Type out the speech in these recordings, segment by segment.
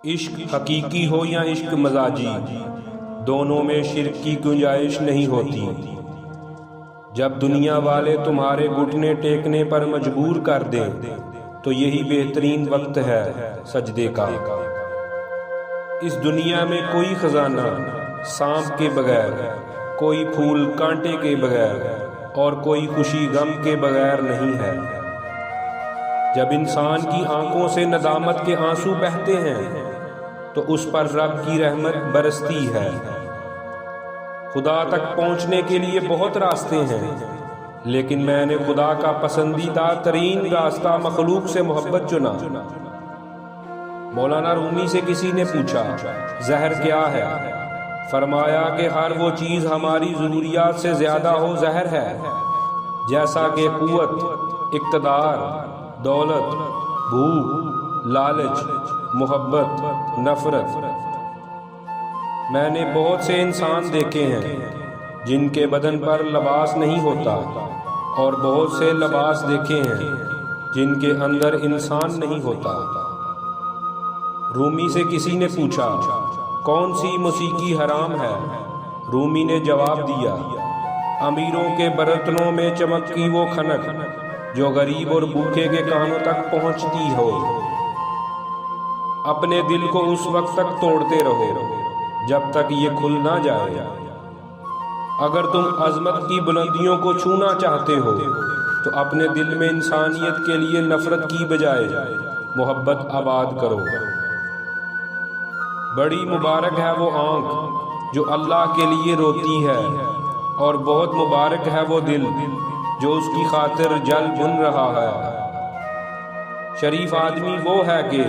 عشق حقیقی ہو یا عشق مزاجی، دونوں میں شرک کی گنجائش نہیں ہوتی۔ جب دنیا والے تمہارے گھٹنے ٹیکنے پر مجبور کر دیں تو یہی بہترین وقت ہے سجدے کا۔ اس دنیا میں کوئی خزانہ سانپ کے بغیر، کوئی پھول کانٹے کے بغیر اور کوئی خوشی غم کے بغیر نہیں ہے۔ جب انسان کی آنکھوں سے ندامت کے آنسو بہتے ہیں تو اس پر رب کی رحمت برستی ہے۔ خدا تک پہنچنے کے لیے بہت راستے ہیں، لیکن میں نے خدا کا پسندیدہ ترین راستہ مخلوق سے محبت چنا۔ مولانا رومی سے کسی نے پوچھا زہر کیا ہے؟ فرمایا کہ ہر وہ چیز ہماری ضروریات سے زیادہ ہو زہر ہے، جیسا کہ قوت، اقتدار، دولت، بھوک، لالچ، محبت، نفرت۔ میں نے بہت سے انسان دیکھے ہیں جن کے بدن پر لباس نہیں ہوتا، اور بہت سے لباس دیکھے ہیں جن کے اندر انسان نہیں ہوتا۔ رومی سے کسی نے پوچھا کون سی موسیقی حرام ہے؟ رومی نے جواب دیا، امیروں کے برتنوں میں چمکتی وہ کھنک جو غریب اور بھوکے کے کانوں تک پہنچتی ہو۔ اپنے دل کو اس وقت تک توڑتے رہو جب تک یہ کھل نہ جائے۔ اگر تم عظمت کی بلندیوں کو چھونا چاہتے ہو تو اپنے دل میں انسانیت کے لیے نفرت کی بجائے محبت آباد کرو۔ بڑی مبارک ہے وہ آنکھ جو اللہ کے لیے روتی ہے، اور بہت مبارک ہے وہ دل جو اس کی خاطر جل بھن رہا ہے۔ شریف آدمی وہ ہے کہ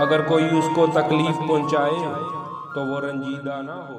اگر کوئی اس کو تکلیف پہنچائے تو وہ رنجیدہ نہ ہو۔